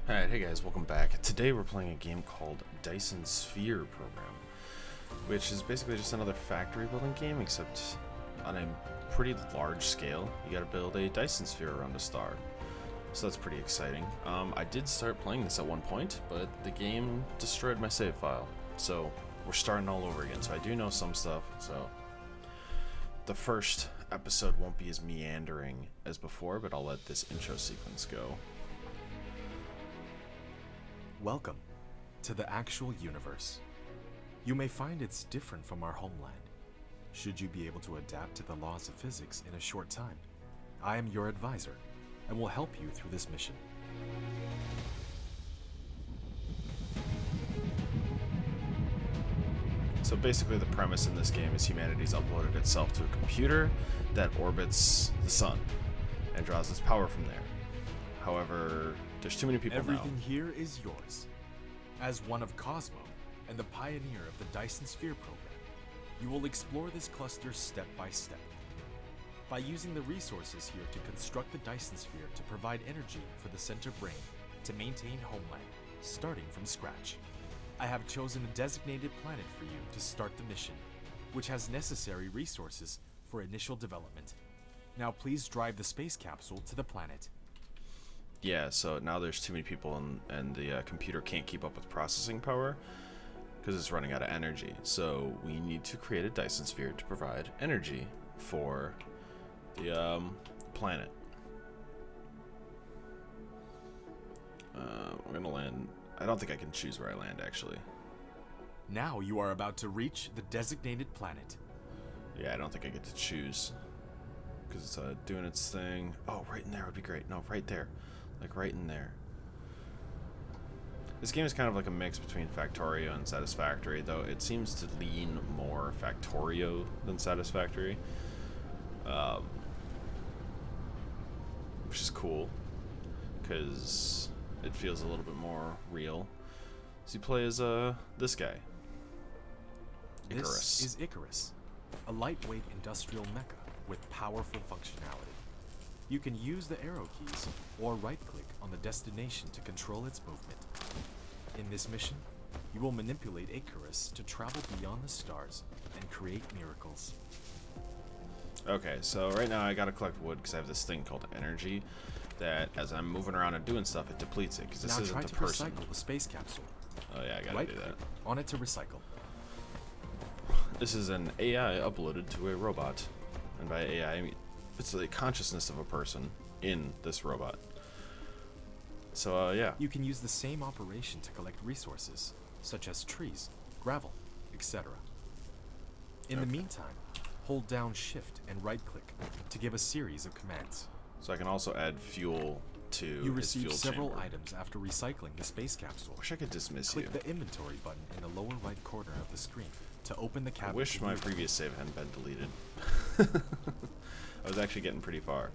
Alright, hey guys, welcome back. Today we're playing a game called Dyson Sphere Program, which is basically just another factory building game, except on a pretty large scale. You gotta build a Dyson Sphere around a star. So that's pretty exciting. I did start playing this at one point, but the game destroyed my save file. So we're starting all over again. So I do know some stuff, so the first episode won't be as meandering as before, but I'll let this intro sequence go. Welcome to the actual universe. You may find it's different from our homeland. Should you be able to adapt to the laws of physics in a short time, I am your advisor and will help you through this mission. So basically the premise in this game is humanity's uploaded itself to a computer that orbits the sun and draws its power from there. However, there's too many people Everything now. here is yours. As one of Cosmo and the pioneer of the Dyson Sphere Program, you will explore this cluster step by step. By using the resources here to construct the Dyson Sphere to provide energy for the center brain to maintain homeland, starting from scratch. I have chosen a designated planet for you to start the mission, which has necessary resources for initial development. Now please drive the space capsule to the planet. Yeah, so now there's too many people and the computer can't keep up with processing power because it's running out of energy. So we need to create a Dyson Sphere to provide energy for the planet. We're gonna land. I don't think I can choose where I land, actually. Now you are about to reach the designated planet. Yeah, I don't think I get to choose because it's doing its thing. Oh, right in there would be great. No, right there. Like right in there. This game is kind of like a mix between Factorio and Satisfactory, though it seems to lean more Factorio than Satisfactory. Which is cool, because it feels a little bit more real. So you play as this guy, Icarus. This is Icarus, a lightweight industrial mecha with powerful functionality. You can use the arrow keys or right-click on the destination to control its movement. In this mission, you will manipulate Icarus to travel beyond the stars and create miracles. Okay, so right now I gotta collect wood because I have this thing called energy that, as I'm moving around and doing stuff, it depletes it because this Now isn't try the to person. recycle the space capsule. Oh yeah, I gotta do Right-click that. on it to recycle. This is an AI uploaded to a robot, and by AI I mean it's the consciousness of a person in this robot. So yeah. You can use the same operation to collect resources, such as trees, gravel, etc. In the meantime, hold down Shift and right-click to give a series of commands. So I can also add fuel to You his receive fuel several chamber. items after recycling the space capsule. Wish I could dismiss Click you. the inventory button in the lower right corner of the screen to open the I cabinet. wish my previous save hadn't been deleted. I was actually getting pretty far.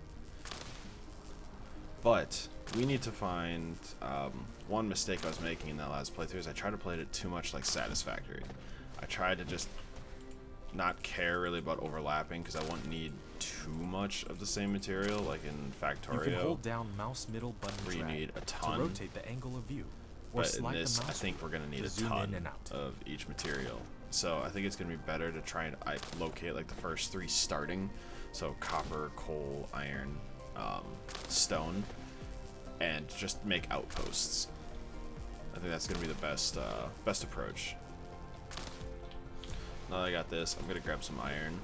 But we need to find one mistake I was making in that last playthrough is I tried to play it too much like Satisfactory. I tried to just not care really about overlapping because I wouldn't need too much of the same material like in Factorio. You can hold down mouse middle button where you drag need a to ton. rotate the angle of view, or But in slide this, the I mouse think we're going to need to a zoom ton in and out. of each material. So I think it's going to be better to try and locate like the first three starting. So copper, coal, iron, stone, and just make outposts. I think that's going to be the best approach. Now that I got this, I'm going to grab some iron.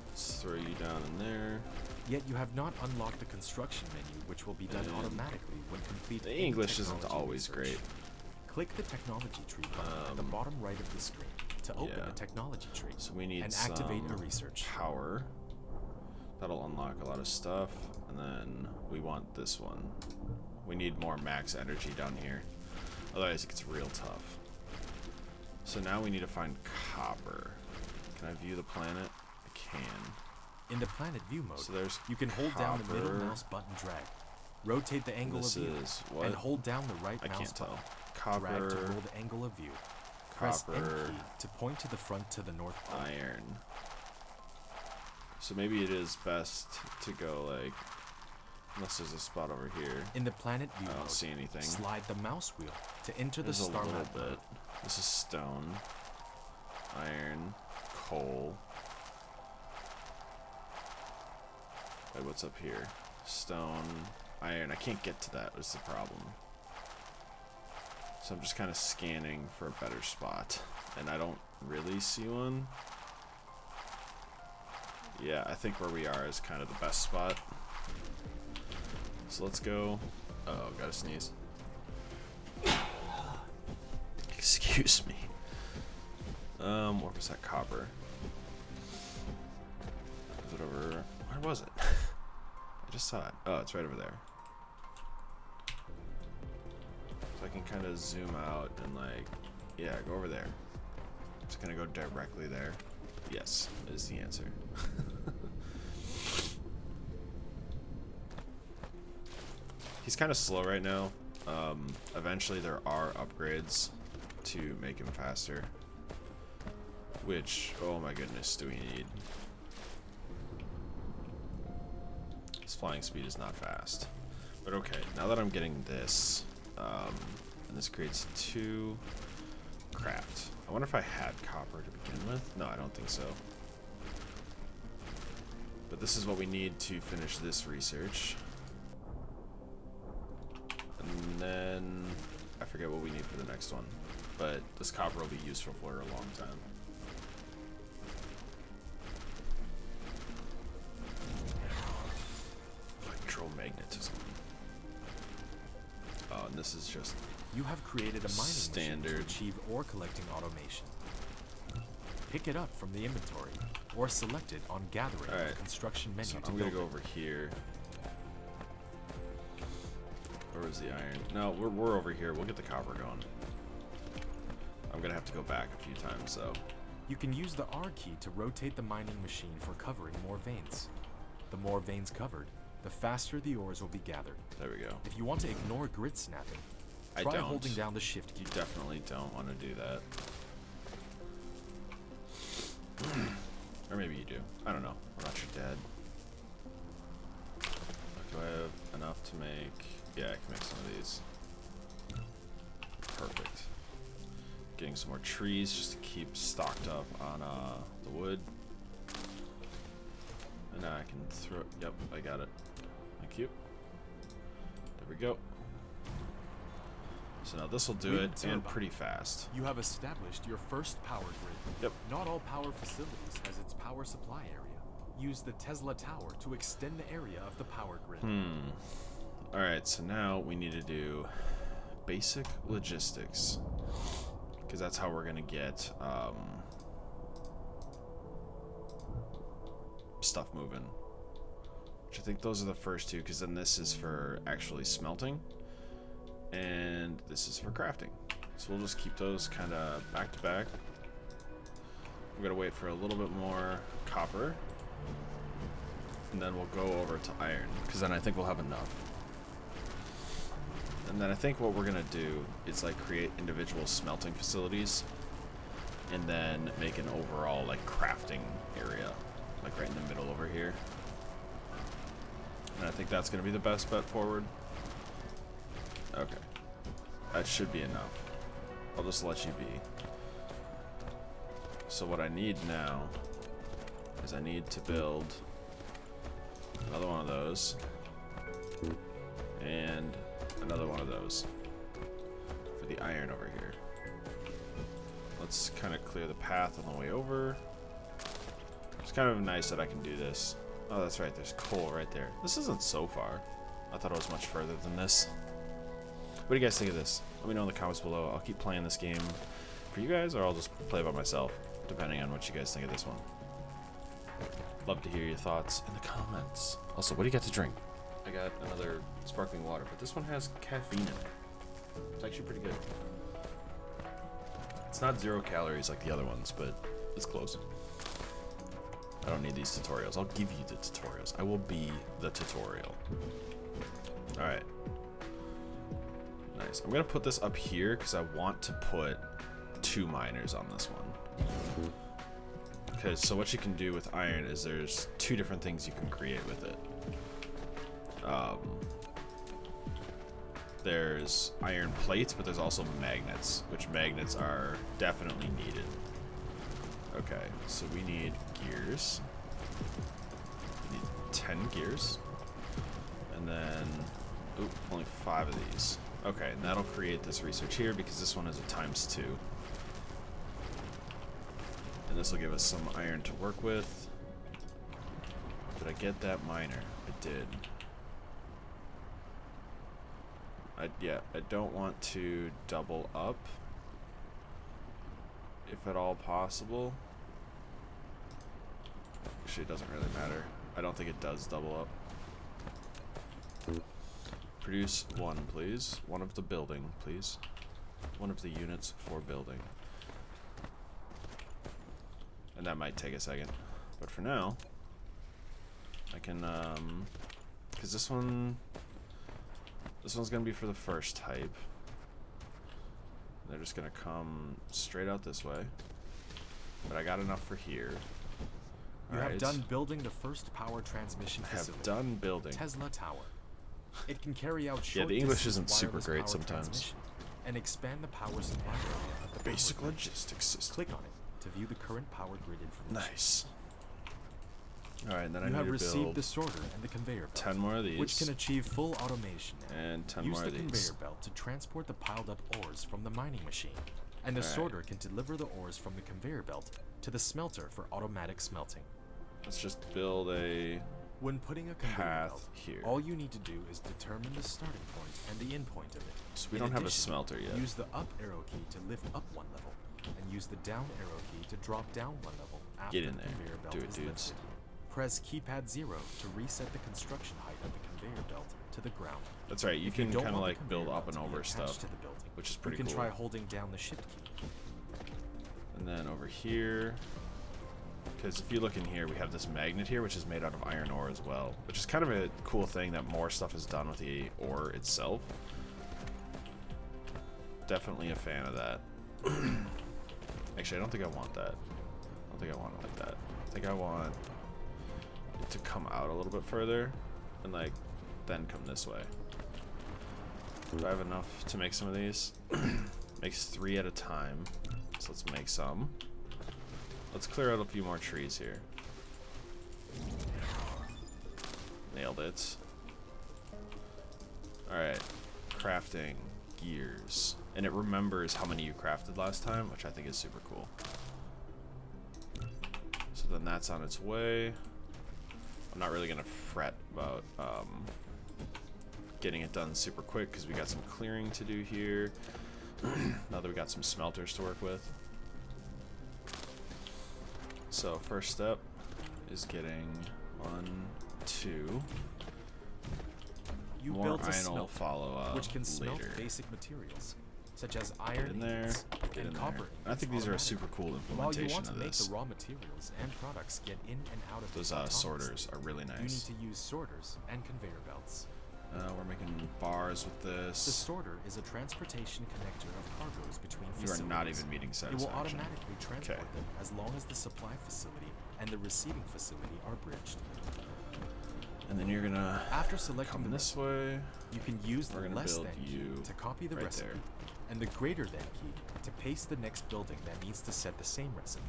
Let's throw you down in there. Yet you have not unlocked the construction menu, which will be done And automatically when complete. The any English isn't technology always research. great. Click the technology tree button at the bottom right of the screen to open Yeah. the technology tree So we need and activate a some research. power. That'll unlock a lot of stuff, and then we want this one. We need more max energy down here, otherwise it gets real tough. So now we need to find copper. Can I view the planet? I can. In the planet view mode, So there's you can hold down the middle copper. mouse button drag, rotate the angle This of view, is what? and hold down the right I mouse can't tell. button. Drag to Copper, roll the angle of view. Press N copper, key to point to the front to the north pole. iron. So maybe it is best to go like Unless there's a spot over here. In the planet view I don't mode, see anything. slide the mouse wheel to enter There's the a star little map bit. mode. This is stone, iron, coal. Wait, what's up here? Stone, iron. I can't get to that. Is the problem. So I'm just kind of scanning for a better spot, and I don't really see one. Yeah, I think where we are is kind of the best spot. So let's go. Oh, gotta sneeze. Excuse me. Where was that copper? Is it over? Where was it? I just saw it. Oh, it's right over there. So I can kind of zoom out and like, yeah, go over there. It's gonna go directly there. Yes, is the answer. He's kind of slow right now. Eventually there are upgrades to make him faster. Which, oh my goodness, do we need? His flying speed is not fast. But okay, now that I'm getting this, and this creates 2 craft. I wonder if I had copper to begin with? No, I don't think so. But this is what we need to finish this research. And then I forget what we need for the next one. But this copper will be useful for a long time. Electromagnetism. Oh, and this is just You have created a mining machine standard. to achieve ore collecting automation. Pick it up from the inventory, or select it on gathering in the Alright, construction menu so to I'm gonna build go over here. Where was the iron? No, we're over here. We'll get the copper going. I'm gonna have to go back a few times though. You can use the R key to rotate the mining machine for covering more veins. The more veins covered, the faster the ores will be gathered. There we go. If you want to ignore grid snapping, I try don't. holding down the shift key. You definitely don't want to do that. Or maybe you do. I don't know. I'm not your dad. Do I have enough to make? Yeah, I can make some of these. Perfect. Getting some more trees just to keep stocked up on the wood. And now I can throw. Yep, I got it. Thank you. There we go. So now this will do Wind it, and turbine. pretty fast. You have established your first power grid. Yep. Not all power facilities has its power supply area. Use the Tesla Tower to extend the area of the power grid. Alright, so now we need to do basic logistics. Because that's how we're going to get stuff moving. Which I think those are the first 2, because then this is for actually smelting. And this is for crafting. So we'll just keep those kind of back to back. We're going to wait for a little bit more copper. And then we'll go over to iron, because then I think we'll have enough. And then I think what we're going to do is like create individual smelting facilities and then make an overall like crafting area, like right in the middle over here. And I think that's going to be the best bet forward. Okay. That should be enough. I'll just let you be. So what I need now is I need to build another one of those and another one of those for the iron over here. Let's kind of clear the path on the way over. It's kind of nice that I can do this. Oh, that's right, there's coal right there. This isn't so far. I thought it was much further than this. What do you guys think of this? Let me know in the comments below. I'll keep playing this game for you guys, or I'll just play by myself, depending on what you guys think of this one. Love to hear your thoughts in the comments. Also, what do you got to drink? I got another sparkling water, but this one has caffeine in it. It's actually pretty good. It's not 0 calories like the other ones, but it's close. I don't need these tutorials. I'll give you the tutorials. I will be the tutorial. Alright. Nice. I'm going to put this up here because I want to put 2 miners on this one. Okay, so what you can do with iron is there's 2 different things you can create with it. there's iron plates, but there's also magnets, which magnets are definitely needed. Okay, so we need gears. We need 10 gears. And then, oop, only 5 of these. Okay, and that'll create this research here because this one is a ×2. And this will give us some iron to work with. Did I get that miner? I did. Yeah, I don't want to double up, if at all possible. Actually, it doesn't really matter. I don't think it does double up. Produce 1, please. 1 of the building, please. 1 of the units for building. And that might take a second. But for now, I can, because this one's going to be for the first type. They're just going to come straight out this way. But I got enough for here. You have done building the first power transmission facility. Have done building. Tesla Tower. It can carry out short yeah, the English isn't distance super wireless great power sometimes. transmission and expand the power supply area of the power Basic grid. logistics system. Click on it to view the current power grid information. Nice. Alright, then I You need have to received build the sorter and the conveyor belt, 10 more of these. which can achieve full automation. And 10 Use more the of these. conveyor belt to transport the piled up ores from the mining machine, and the Alright. sorter can deliver the ores from the conveyor belt to the smelter for automatic smelting. Let's just build a When putting a conveyor path belt, here. all you need to do is determine the starting point and the end point of it. So we In don't have a addition, smelter yet. Use the up arrow key to lift up 1 level, and use the down arrow key to drop down 1 level after Get in the there. conveyor belt Do it, is dudes. lifted. Press keypad 0 to reset the construction height of the conveyor belt to the ground. That's right, you If can don't kind of want the like build conveyor up and belt to be over attached stuff, to the building, which is pretty you can cool. try holding down the shift key. And then over here, because if you look in here, we have this magnet here, which is made out of iron ore as well, which is kind of a cool thing that more stuff is done with the ore itself. Definitely a fan of that. Actually, I don't think I want that. I don't think I want it like that. I think I want it to come out a little bit further and like then come this way. Do I have enough to make some of these? Makes 3 at a time. So let's make some. Let's clear out a few more trees here. Nailed it. Alright. Crafting gears. And it remembers how many you crafted last time, which I think is super cool. So then that's on its way. I'm not really going to fret about getting it done super quick because we got some clearing to do here. Now that we got some smelters to work with. So first step is getting 1, 2. You More built a iron will smelter, follow which can smelt later. basic materials, such as Get iron in there, ingots get and in copper there. ingots I think these are a automatically. super cool While you implementation want to of make this. the raw materials and products get in and out of Those it autonomously, sorters are really you need nice. to use sorters and conveyor belts. We're making bars with The this. sorter is a transportation connector of cargoes between You are facilities. not even meeting It will satisfaction. automatically transport them as long as the supply facility and the receiving facility are bridged. And then you're gonna After selecting come the this method, way. you can use We're the gonna less build than key you to copy the right recipe, there. and the greater than key to paste the next building that needs to set the same recipe.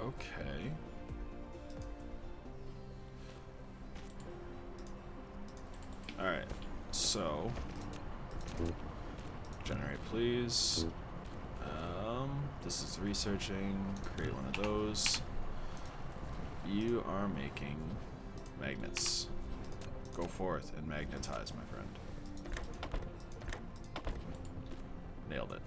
Okay. Alright, so generate please. This is researching, create one of those. You are making magnets. Go forth and magnetize, my friend. Nailed it.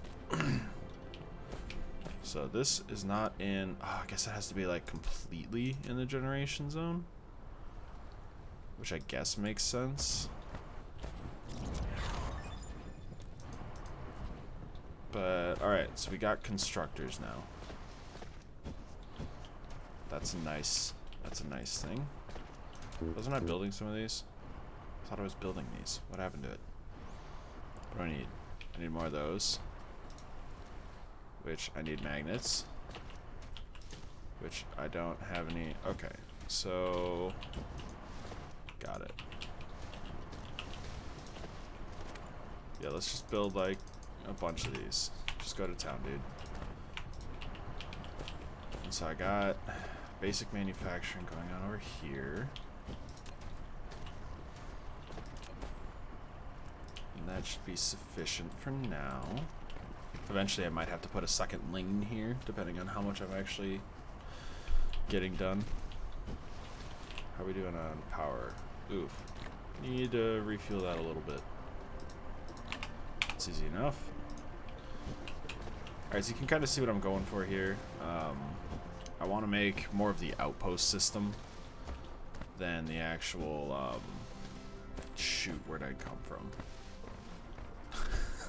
So this is not in, I guess it has to be like completely in the generation zone, which I guess makes sense. But alright, so we got constructors now. That's nice. That's a nice thing. Wasn't I building some of these? I thought I was building these. What happened to it? What do I need? I need more of those. Which I need magnets. Which I don't have any. Okay, so Got it. Yeah, let's just build like a bunch of these. Just go to town, dude. And so I got basic manufacturing going on over here. And that should be sufficient for now. Eventually I might have to put a second lane here, depending on how much I'm actually getting done. How are we doing on power? Oof. Need to refuel that a little bit. It's easy enough. Alright, so you can kind of see what I'm going for here. I want to make more of the outpost system than the actual, shoot, where'd I come from?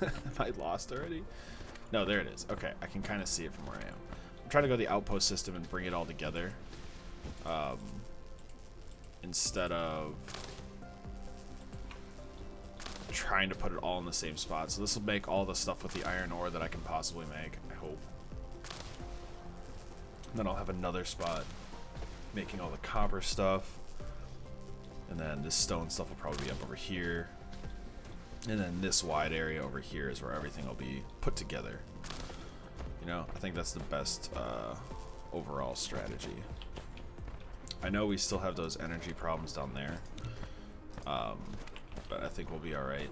Am I lost already? No, there it is. Okay, I can kind of see it from where I am. I'm trying to go the outpost system and bring it all together. Instead of trying to put it all in the same spot. So this will make all the stuff with the iron ore that I can possibly make, I hope. And then I'll have another spot making all the copper stuff. And then this stone stuff will probably be up over here. And then this wide area over here is where everything will be put together. You know, I think that's the best overall strategy. I know we still have those energy problems down there. But I think we'll be alright.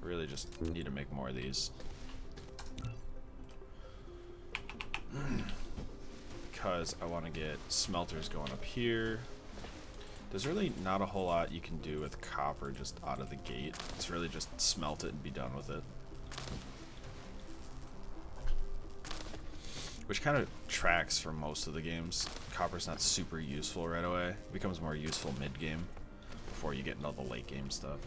I really just need to make more of these. Because I want to get smelters going up here. There's really not a whole lot you can do with copper just out of the gate. It's really just smelt it and be done with it. Which kind of tracks for most of the games. Copper's not super useful right away. It becomes more useful mid-game before you get into all the late game stuff.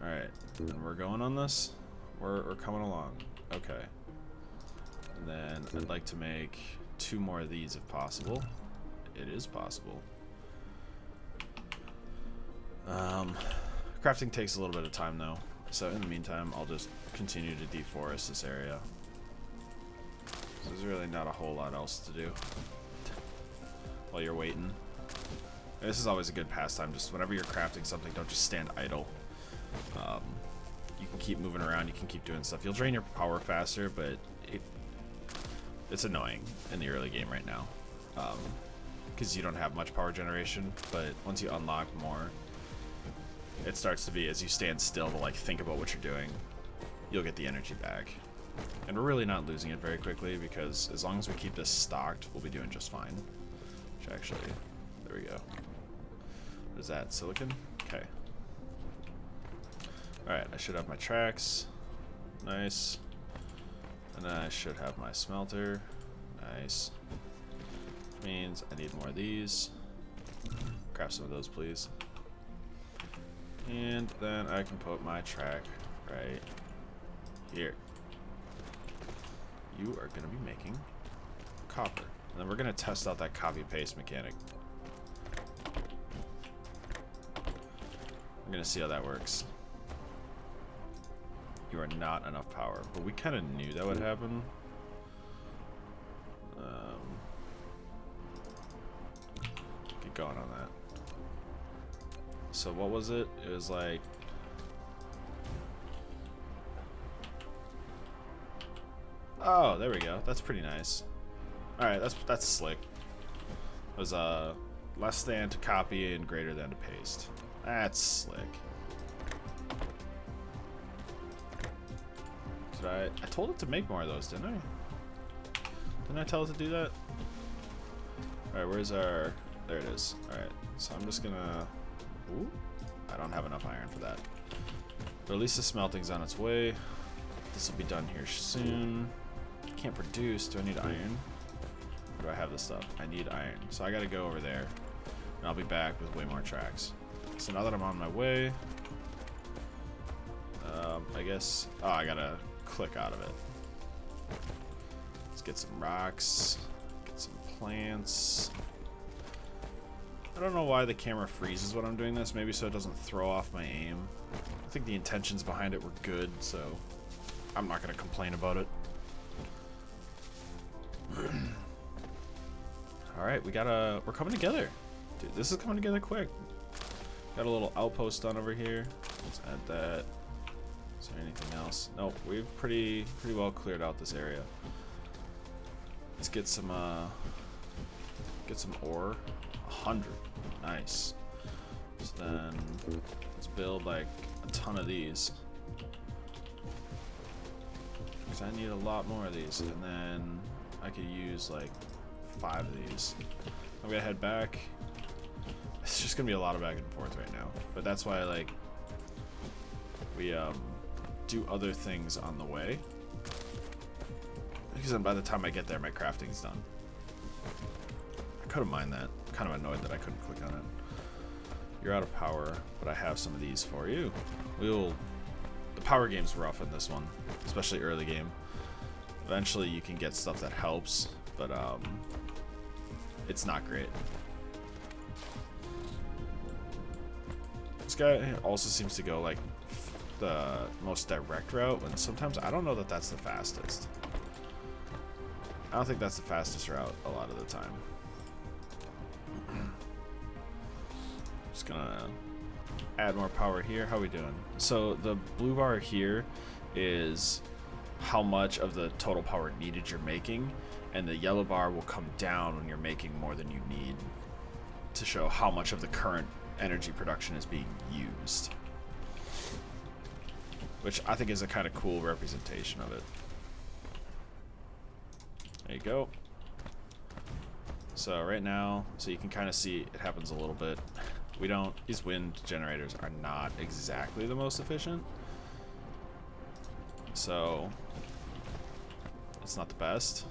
Alright, and we're going on this? We're coming along. Okay. And then I'd like to make 2 more of these if possible. It is possible. Crafting takes a little bit of time though. So in the meantime, I'll just continue to deforest this area. So there's really not a whole lot else to do while you're waiting. This is always a good pastime. Just whenever you're crafting something, don't just stand idle. You can keep moving around. You can keep doing stuff. You'll drain your power faster, but it's annoying in the early game right now because you don't have much power generation. But once you unlock more, it starts to be as you stand still to like think about what you're doing, you'll get the energy back. And we're really not losing it very quickly because as long as we keep this stocked, we'll be doing just fine. Which actually, there we go. What is that, silicon? Okay. Alright, I should have my tracks. Nice. And then I should have my smelter. Nice. Which means I need more of these. Craft some of those, please. And then I can put my track right here. You are going to be making copper. And then we're going to test out that copy-paste mechanic. We're going to see how that works. You are not enough power, but we kind of knew that would happen. Get going on that. So what was it? It was like... Oh, there we go. That's pretty nice. Alright, that's slick. It was less than to copy and greater than to paste. That's slick. Did I told it to make more of those, didn't I? Didn't I tell it to do that? Alright, where's our... There it is. Alright, so I'm just gonna... Ooh, I don't have enough iron for that. But at least the smelting's on its way. This will be done here soon. Can't produce. Do I need iron? Or do I have this stuff? I need iron. So I gotta go over there. And I'll be back with way more tracks. So now that I'm on my way... I guess... Oh, I gotta click out of it. Let's get some rocks. Get some plants. I don't know why the camera freezes when I'm doing this. Maybe so it doesn't throw off my aim. I think the intentions behind it were good, so I'm not going to complain about it. Alright, we're coming together. Dude, this is coming together quick. Got a little outpost done over here. Let's add that. Is there anything else? Nope, we've pretty well cleared out this area. Let's get some ore. 100. Nice. So then let's build like a ton of these. Because I need a lot more of these. And then I could use like 5 of these. I'm gonna head back. It's just gonna be a lot of back and forth right now. But that's why like we do other things on the way. Because then by the time I get there my crafting's done. I couldn't mind that. I'm kind of annoyed that I couldn't click on it. You're out of power, but I have some of these for you. The power game's rough in this one, especially early game. Eventually you can get stuff that helps, but it's not great. This guy also seems to go like the most direct route, when sometimes I don't know that that's the fastest. I don't think that's the fastest route a lot of the time. Just gonna add more power here. How are we doing? So the blue bar here is how much of the total power needed you're making, and the yellow bar will come down when you're making more than you need to show how much of the current energy production is being used, which I think is a kind of cool representation of it. There you go. So right now, so you can kind of see it happens a little bit. These wind generators are not exactly the most efficient, so it's not the best.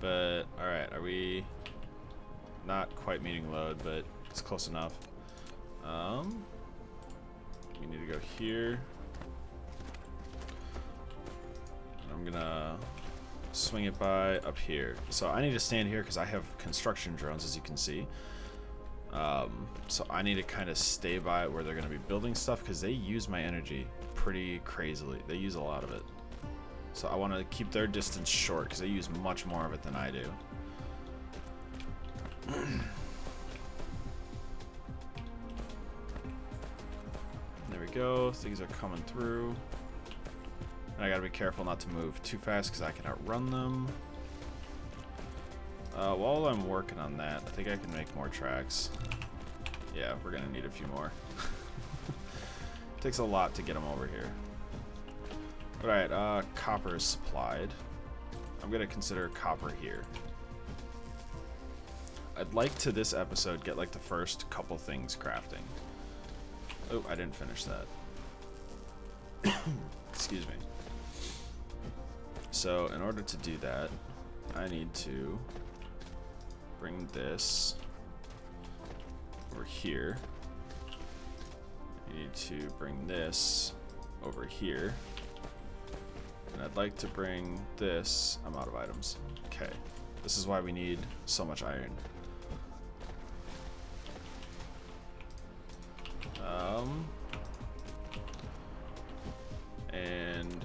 But alright, are we not quite meeting load, but it's close enough. We need to go here. And I'm gonna swing it by up here. So I need to stand here because I have construction drones, as you can see. So I need to kind of stay by where they're going to be building stuff, because they use my energy pretty crazily. They use a lot of it. So I want to keep their distance short because they use much more of it than I do. There we go. Things are coming through. And I got to be careful not to move too fast because I can outrun them. While I'm working on that, I think I can make more tracks. Yeah, we're gonna need a few more. Takes a lot to get them over here. Alright, copper is supplied. I'm gonna consider copper here. I'd like to this episode get like the first couple things crafting. Oh, I didn't finish that. Excuse me. So in order to do that, I need to bring this over here. I need to bring this over here. And I'd like to bring this. I'm out of items. Okay. This is why we need so much iron. And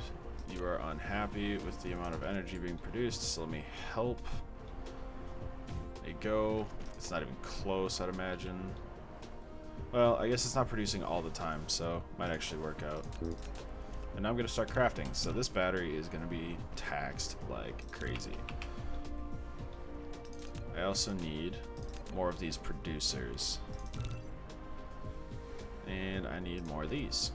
you are unhappy with the amount of energy being produced, so let me help. There you go. It's not even close, I'd imagine. Well, I guess it's not producing all the time, so might actually work out. And now I'm gonna start crafting. So this battery is gonna be taxed like crazy. I also need more of these producers. And I need more of these.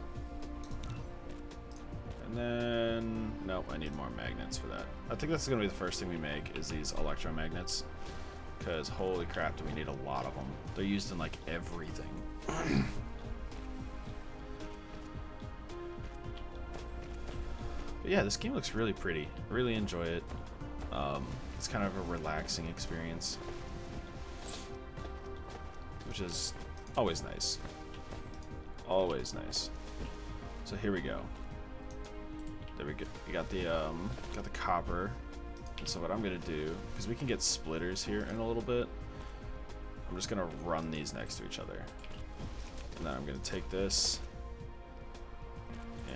And then, nope, I need more magnets for that. I think that's gonna be the first thing we make, is these electromagnets. Because holy crap, do we need a lot of them. They're used in like everything. But yeah, this game looks really pretty. I really enjoy it. It's kind of a relaxing experience, which is always nice. Always nice. So here we go. There we go. We got the copper. And so what I'm gonna do, because we can get splitters here in a little bit, I'm just gonna run these next to each other. And then I'm gonna take this,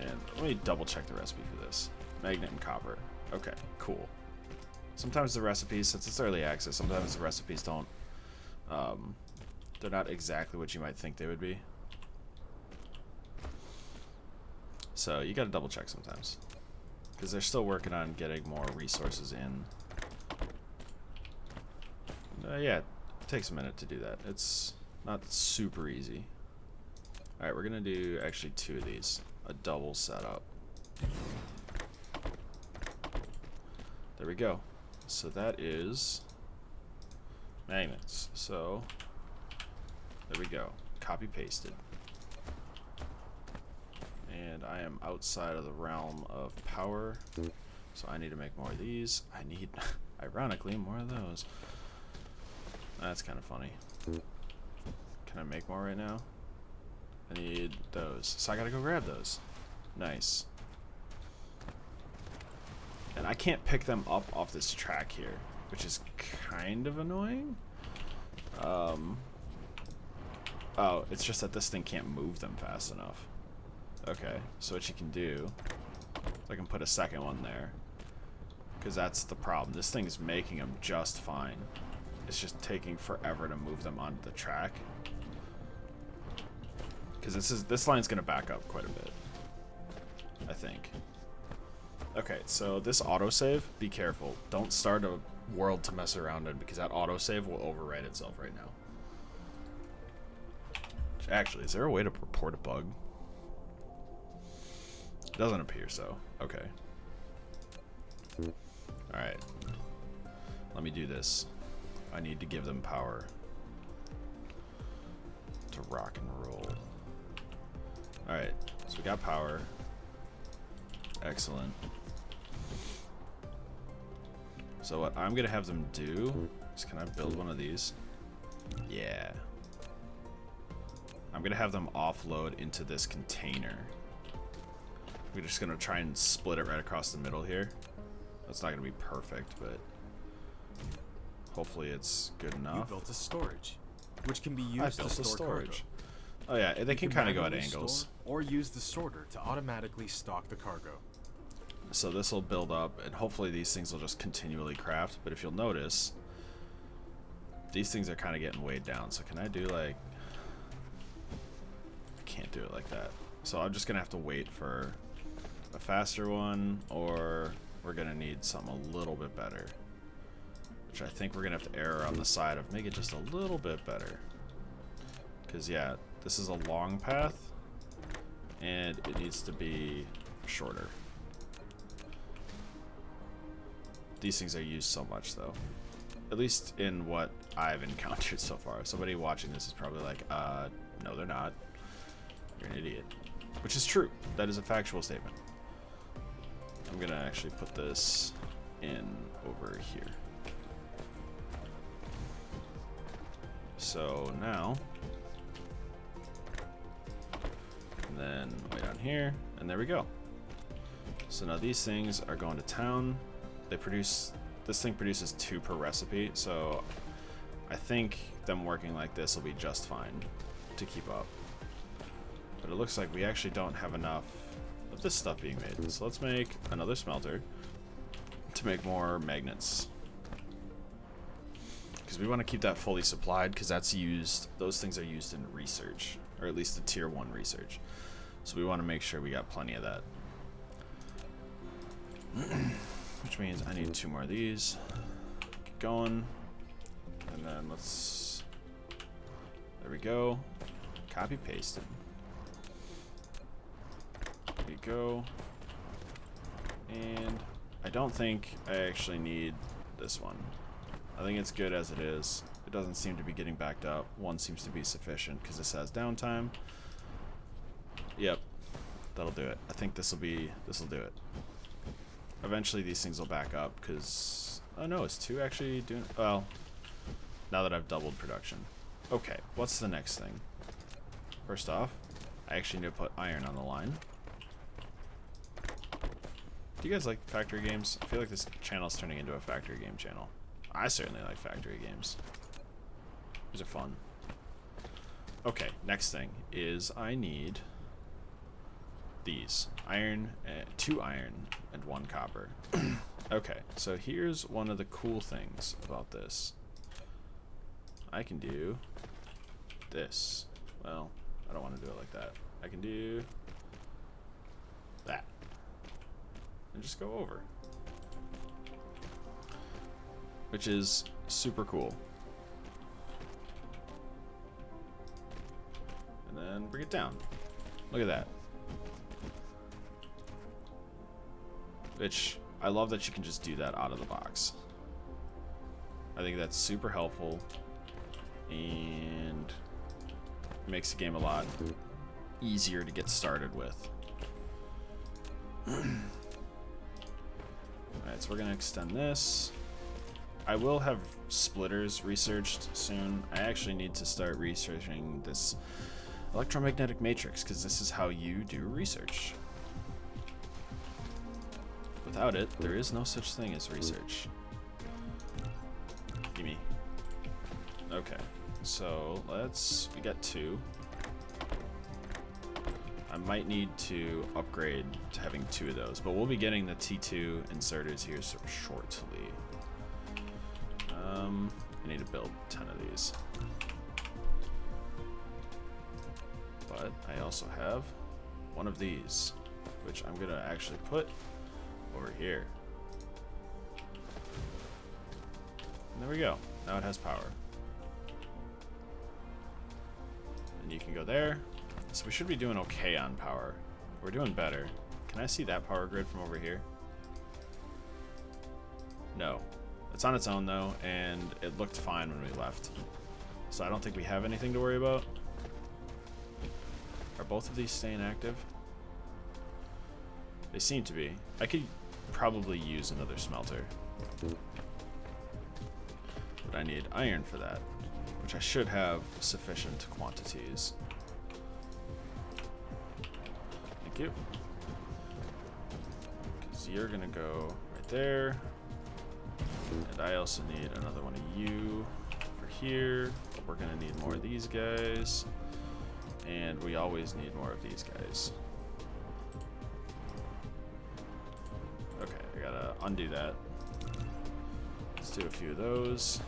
and let me double check the recipe for this. Magnet and copper. Okay, cool. Sometimes the recipes, since it's early access, sometimes the recipes don't They're not exactly what you might think they would be. So you gotta double check sometimes. Because they're still working on getting more resources in. Yeah, it takes a minute to do that. It's not super easy. Alright, we're gonna do actually 2 of these. A double setup. There we go. So that is magnets. So there we go. Copy pasted. And I am outside of the realm of power. So I need to make more of these. I need, ironically, more of those. That's kind of funny. Can I make more right now? I need those. So I gotta go grab those. Nice. And I can't pick them up off this track here, which is kind of annoying. Oh, it's just that this thing can't move them fast enough. Okay, so what you can do is I can put a second one there. Because that's the problem. This thing is making them just fine. It's just taking forever to move them onto the track. Because this line's going to back up quite a bit, I think. Okay, so this autosave, be careful. Don't start a world to mess around in, because that autosave will overwrite itself right now. Actually, is there a way to report a bug? It doesn't appear so. Okay. Alright. Let me do this. I need to give them power to rock and roll. Alright, so we got power. Excellent. So what I'm gonna have them do is, can I build one of these? Yeah. I'm gonna have them offload into this container. We're just gonna try and split it right across the middle here. That's not gonna be perfect, but hopefully it's good enough. You built a storage, which can be used to store storage. cargo. Oh yeah, they can kind of go at manually angles. store or use the sorter to automatically stock the cargo. So this will build up, and hopefully these things will just continually craft. But if you'll notice, these things are kind of getting weighed down. So can I do like... I can't do it like that. So I'm just going to have to wait for a faster one, or we're going to need something a little bit better. Which I think we're going to have to err on the side of make it just a little bit better. Because yeah, this is a long path, and it needs to be shorter. These things are used so much, though. At least in what I've encountered so far. Somebody watching this is probably like, no, they're not. You're an idiot. Which is true. That is a factual statement. I'm gonna actually put this in over here. So now, and then way down here, and there we go. So now these things are going to town. They produce, this thing produces 2 per recipe, so I think them working like this will be just fine to keep up. But it looks like we actually don't have enough of this stuff being made. So let's make another smelter to make more magnets. Because we want to keep that fully supplied, because that's used, those things are used in research, or at least the tier 1 research. So we want to make sure we got plenty of that. Which means I need 2 more of these. Keep going. And then let's... There we go. Copy pasted. There we go. And I don't think I actually need this one. I think it's good as it is. It doesn't seem to be getting backed up. 1 seems to be sufficient because this has downtime. Yep. That'll do it. I think this'll do it. Eventually these things will back up because... Oh no, it's 2 actually doing... Well, now that I've doubled production. Okay, what's the next thing? First off, I actually need to put iron on the line. Do you guys like factory games? I feel like this channel is turning into a factory game channel. I certainly like factory games. These are fun. Okay, next thing is I need these. Iron, 2 iron, and 1 copper. Okay, so here's one of the cool things about this. I can do this. Well, I don't want to do it like that. I can do that. And just go over. Which is super cool. And then bring it down. Look at that. Which, I love that you can just do that out of the box. I think that's super helpful. And makes the game a lot easier to get started with. Alright, so we're going to extend this. I will have splitters researched soon. I actually need to start researching this electromagnetic matrix, because this is how you do research. Without it, there is no such thing as research. Gimme. Okay, so we got 2. I might need to upgrade to having 2 of those, but we'll be getting the T2 inserters here shortly. I need to build 10 of these. But I also have one of these, which I'm gonna actually put over here. And there we go. Now it has power. And you can go there. So we should be doing okay on power. We're doing better. Can I see that power grid from over here? No. It's on its own though, and it looked fine when we left. So I don't think we have anything to worry about. Are both of these staying active? They seem to be. I could probably use another smelter. But I need iron for that, which I should have sufficient quantities. Thank you. Because you're gonna go right there. And I also need another one of you for here. But we're gonna need more of these guys. And we always need more of these guys. Okay, I gotta undo that. Let's do a few of those.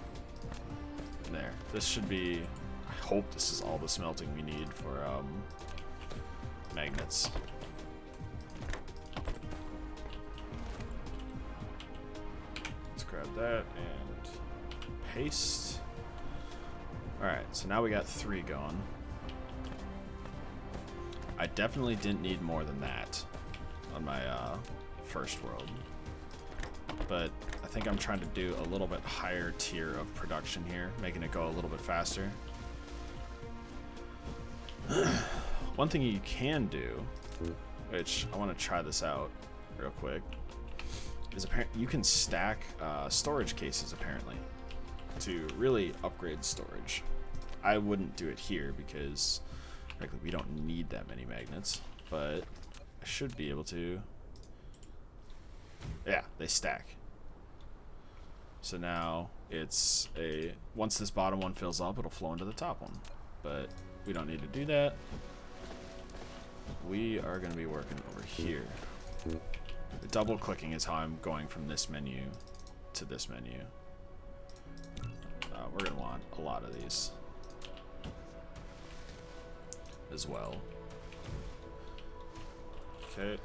And there. This should be... I hope this is all the smelting we need for magnets. Let's grab that and paste. Alright, so now we got 3 going. I definitely didn't need more than that on my first world. But I think I'm trying to do a little bit higher tier of production here, making it go a little bit faster. One thing you can do, which I want to try this out real quick, is you can stack storage cases apparently to really upgrade storage. I wouldn't do it here because frankly we don't need that many magnets, but I should be able to. Yeah, they stack. So now it's once this bottom one fills up, it'll flow into the top one. But we don't need to do that. We are going to be working over here. Double clicking is how I'm going from this menu to this menu. We're going to want a lot of these as well. Okay.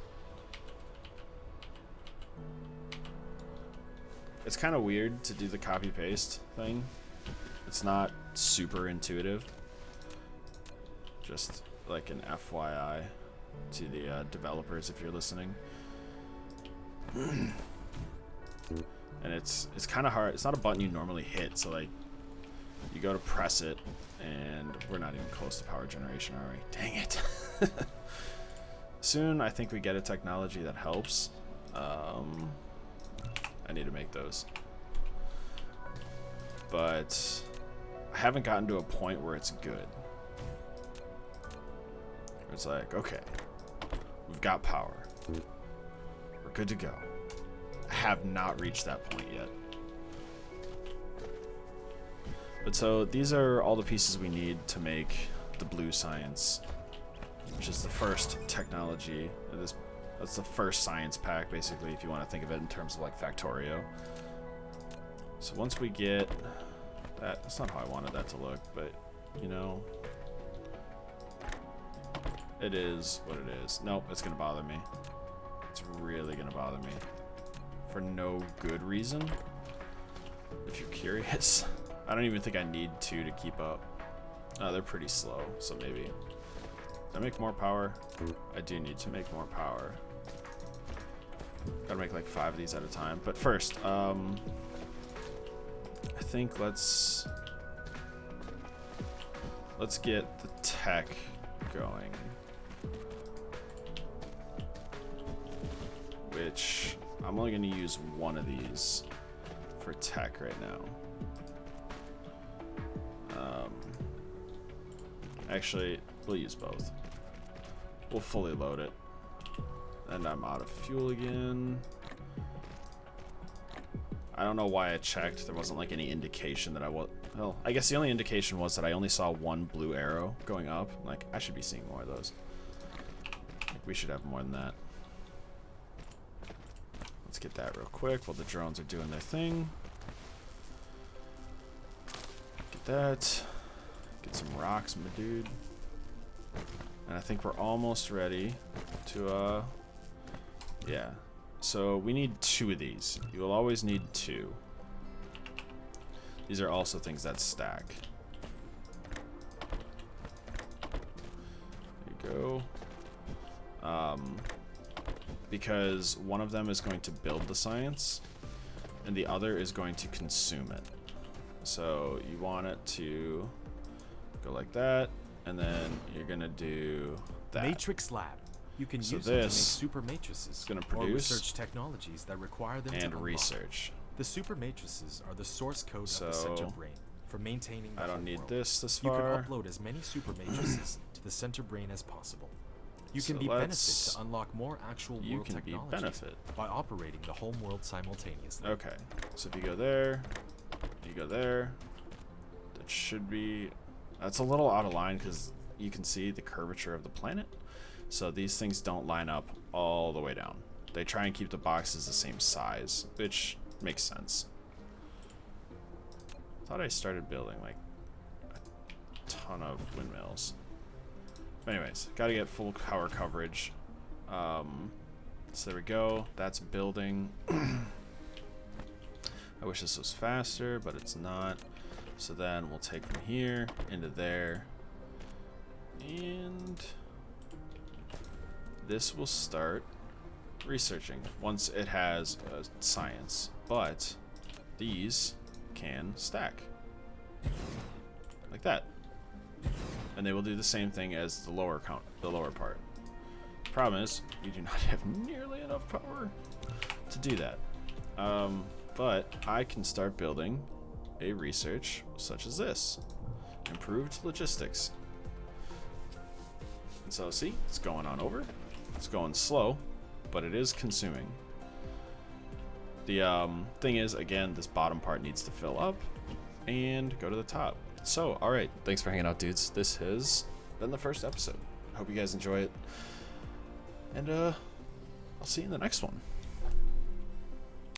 It's kind of weird to do the copy paste thing. It's not super intuitive. Just like an FYI to the developers if you're listening. And it's kind of hard. It's not a button you normally hit, so like you go to press it and we're not even close to power generation, are we? Dang it. Soon I think we get a technology that helps. I need to make those. But I haven't gotten to a point where it's good. It's like, okay, we've got power. We're good to go. I have not reached that point yet. But so these are all the pieces we need to make the blue science, which is the first technology. That's the first science pack, basically, if you want to think of it in terms of like Factorio. So once we get that, that's not how I wanted that to look, but you know, It is what it is. Nope, it's gonna bother me. It's really gonna bother me. For no good reason. If you're curious. I don't even think I need 2 to keep up. They're pretty slow, so maybe. Did I make more power? I do need to make more power. Gotta make like 5 of these at a time. But first, I think let's get the tech going. Which I'm only gonna use one of these for tech right now. Actually, we'll use both. We'll fully load it. And I'm out of fuel again. I don't know why I checked. There wasn't like any indication that I was. Well, I guess the only indication was that I only saw 1 blue arrow going up. Like, I should be seeing more of those. Like, we should have more than that. Let's get that real quick while the drones are doing their thing. Get that. Get some rocks, my dude. And I think we're almost ready to, yeah. So we need 2 of these. You will always need 2. These are also things that stack. There you go. Because one of them is going to build the science, and the other is going to consume it. So you want it to go like that, and then you're gonna do that. Matrix Lab. You can So use it to make this super matrices gonna or produce research technologies that require them to and unlock. research. The super matrices are the source code of the So, center brain for maintaining the I don't whole need world. this You far. can upload as many super matrices to the center brain as possible. You So can be benefit let's- to unlock more actual You world can be technology benefit. by operating the home world simultaneously. Okay, so if you go there, you go there, that should be, that's a little out of line because you can see the curvature of the planet. So these things don't line up all the way down. They try and keep the boxes the same size, which makes sense. Thought I started building like a ton of windmills. But anyways, gotta get full power coverage. So there we go, that's building. I wish this was faster, but it's not. So then we'll take from here into there. And this will start researching once it has science. But these can stack. Like that. And they will do the same thing as the lower part. Problem is, you do not have nearly enough power to do that. But I can start building a research such as this. Improved logistics. And so see, it's going on over. It's going slow, but it is consuming. The thing is, again, this bottom part needs to fill up and go to the top. So, alright, thanks for hanging out, dudes. This has been the first episode. Hope you guys enjoy it. And I'll see you in the next one.